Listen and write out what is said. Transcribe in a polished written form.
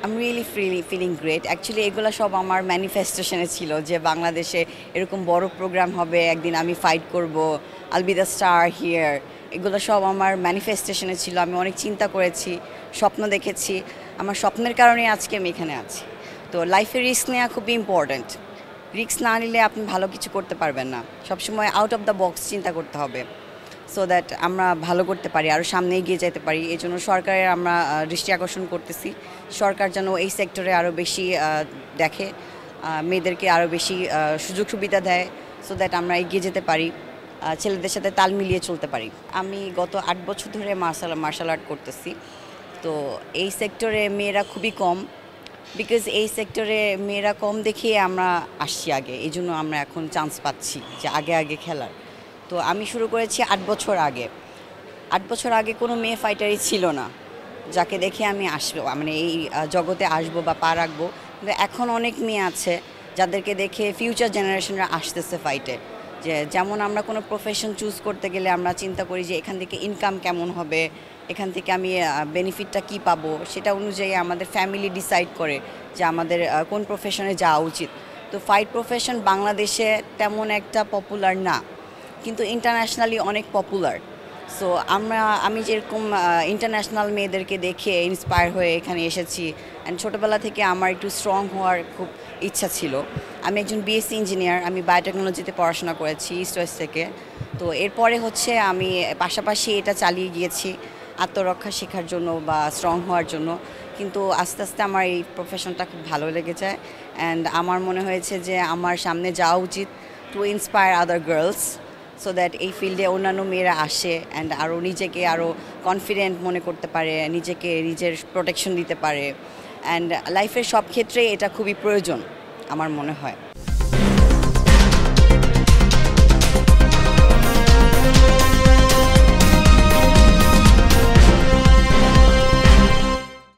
I'm really feeling great. Actually এগুলা সব আমার ম্যানিফেস্টেশনে ছিল যে বাংলাদেশে এরকম বড় প্রোগ্রাম হবে, একদিন আমি ফাইট করব, I'll be the star here. এগুলো সব আমার ম্যানিফেস্টেশনে ছিল। আমি অনেক চিন্তা করেছি, স্বপ্ন দেখেছি। আমার স্বপ্নের কারণে আজকে আমি এখানে আছি। তো লাইফে রিস্ক নেওয়া খুবই ইম্পর্ট্যান্ট। রিস্ক না নিলে আপনি ভালো কিছু করতে পারবেন না। সবসময় আউট অফ দ্য বক্স চিন্তা করতে হবে, সো দ্যাট আমরা ভালো করতে পারি, আরও সামনে এগিয়ে যেতে পারি। এই জন্য সরকারের আমরা দৃষ্টি আকর্ষণ করতেছি, সরকার যেন এই সেক্টরে আরও বেশি দেখে, মেয়েদেরকে আরও বেশি সুযোগ সুবিধা দেয়, সো দ্যাট আমরা এগিয়ে যেতে পারি, ছেলেদের সাথে তাল মিলিয়ে চলতে পারি। আমি গত 8 বছর ধরে মার্শাল আর্ট করতেছি। তো এই সেক্টরে মেয়েরা খুবই কম, বিকজ এই সেক্টরে মেয়েরা কম দেখিয়ে আমরা আসছি আগে, এই জন্য আমরা এখন চান্স পাচ্ছি যে আগে আগে খেলার। তো আমি শুরু করেছি 8 বছর আগে। 8 বছর আগে কোনো মেয়ে ফাইটারই ছিল না যাকে দেখে আমি আসবো, মানে এই জগতে আসবো বা পা রাখবো। কিন্তু এখন অনেক মেয়ে আছে যাদেরকে দেখে ফিউচার জেনারেশনরা আসতেছে ফাইটে। যে যেমন আমরা কোনো প্রফেশন চুজ করতে গেলে আমরা চিন্তা করি যে এখান থেকে ইনকাম কেমন হবে, এখান থেকে আমি বেনিফিটটা কী পাবো, সেটা অনুযায়ী আমাদের ফ্যামিলি ডিসাইড করে যে আমাদের কোন প্রফেশনে যাওয়া উচিত। তো ফাইট প্রফেশন বাংলাদেশে তেমন একটা পপুলার না, কিন্তু ইন্টারন্যাশনালি অনেক পপুলার। সো আমি যেরকম ইন্টারন্যাশনাল মেয়েদেরকে দেখে ইন্সপায়ার হয়ে এখানে এসেছি, অ্যান্ড ছোটোবেলা থেকে আমার একটু স্ট্রং হওয়ার খুব ইচ্ছা ছিল। আমি একজন বিএসসি ইঞ্জিনিয়ার, আমি বায়োটেকনোলজিতে পড়াশোনা করেছি ইস্ট ওয়েস্ট থেকে। তো এরপরে হচ্ছে আমি পাশাপাশি এটা চালিয়ে গিয়েছি আত্মরক্ষা শেখার জন্য বা স্ট্রং হওয়ার জন্য। কিন্তু আস্তে আস্তে আমার এই প্রফেশনটা খুব ভালো লেগেছে, অ্যান্ড আমার মনে হয়েছে যে আমার সামনে যাওয়া উচিত to inspire other girls, so that এই ফিল্ডে অন্যান্য মেয়েরা আসে অ্যান্ড আরও নিজেকে আরও কনফিডেন্ট মনে করতে পারে, নিজের প্রোটেকশন দিতে পারে। অ্যান্ড লাইফের সব ক্ষেত্রেই এটা খুবই প্রয়োজন আমার মনে হয়।